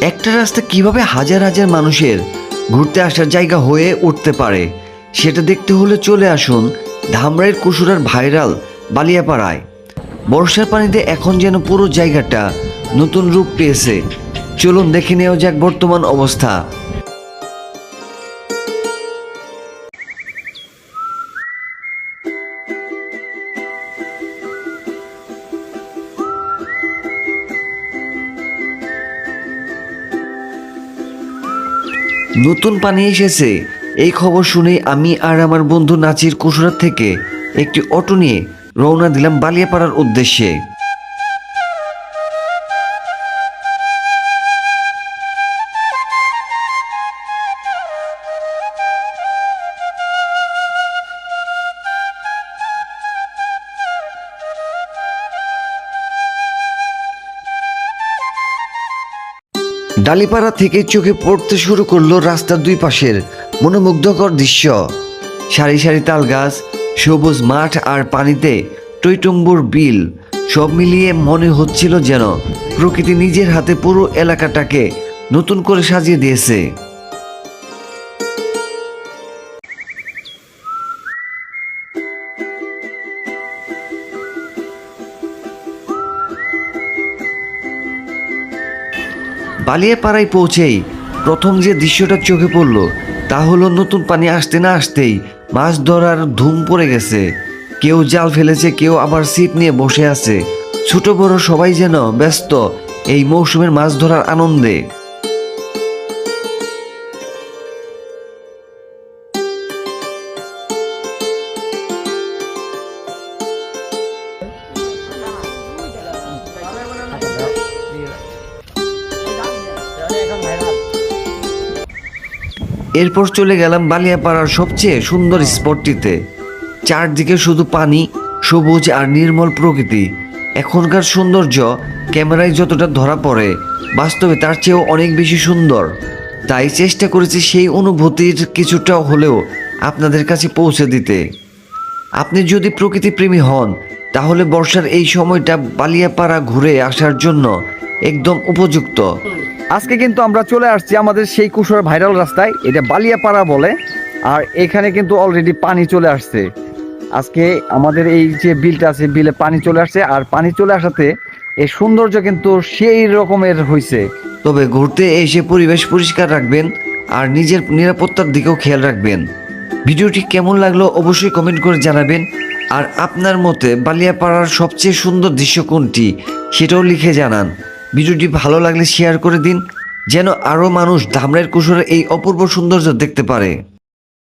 একটা রাস্তা কিভাবে হাজার হাজার মানুষের ঘুরতে আসার জায়গা হয়ে উঠতে পারে সেটা দেখতে হলে চলে আসুন ধামরাইয়ের কুসুরার ভাইরাল বালিয়াপাড়ায়। বর্ষার পানিতে এখন যেন পুরো জায়গাটা নতুন রূপ পেয়েছে। চলুন দেখে নেওয়া যাক বর্তমান অবস্থা। নতুন পানি এসেছে এই খবর শুনে আমি আর আমার বন্ধু নাচির কুসুরা থেকে একটি অটো নিয়ে রওনা দিলাম বালিয়াপাড়ার উদ্দেশ্যে। ডালিপাড়া থেকে চোখে পড়তে শুরু করলো রাস্তার দুই পাশের মনোমুগ্ধকর দৃশ্য। সারি সারি তাল গাছ, সবুজ মাঠ আর পানিতে টইটুম্বুর বিল, সব মিলিয়ে মনে হচ্ছিল যেন প্রকৃতি নিজের হাতে পুরো এলাকাটাকে নতুন করে সাজিয়ে দিয়েছে। বালিয়াপাড়ায় পৌঁছেই প্রথম যে দৃশ্যটা চোখে পড়ল তা হলো নতুন পানি আসতে না আসতেই মাছ ধরার ধুম পড়ে গেছে। কেউ জাল ফেলেছে, কেউ আবার ছিপ নিয়ে বসে আছে। ছোট বড় সবাই যেন ব্যস্ত এই মৌসুমের মাছ ধরার আনন্দে। এরপর চলে গেলাম বালিয়াপাড়ার সবচেয়ে সুন্দর স্পটটিতে। চারদিকে শুধু পানি, সবুজ আর নির্মল প্রকৃতি। এখনকার সৌন্দর্য ক্যামেরায় যতটা ধরা পড়ে বাস্তবে তার চেয়েও অনেক বেশি সুন্দর। তাই চেষ্টা করেছি সেই অনুভূতির কিছুটা হলেও আপনাদের কাছে পৌঁছে দিতে। আপনি যদি প্রকৃতিপ্রেমী হন তাহলে বর্ষার এই সময়টা বালিয়াপাড়া ঘুরে আসার জন্য একদম উপযুক্ত। আজকে কিন্তু আমরা চলে আসছি আমাদের সেই কুসুরার ভাইরাল রাস্তায়, এটা বালিয়াপাড়া বলে। আর এখানে কিন্তু অলরেডি পানি চলে আসছে। আজকে আমাদের এই যে বিলটা আছে, বিলে পানি চলে আসছে। আর পানি চলে আসাতে এই সৌন্দর্য কিন্তু সেই রকমের হয়েছে। তবে ঘুরতে এসে পরিবেশ পরিষ্কার রাখবেন আর নিজের নিরাপত্তার দিকেও খেয়াল রাখবেন। ভিডিওটি কেমন লাগলো অবশ্যই কমেন্ট করে জানাবেন। আর আপনার মতে বালিয়াপাড়ার সবচেয়ে সুন্দর দৃশ্য কোনটি সেটাও লিখে জানান। ভিডিওটি ভালো লাগলে শেয়ার করে দিন যেন আরও মানুষ ধামরাইয়ের কুসুরের এই অপূর্ব সৌন্দর্য দেখতে পারে।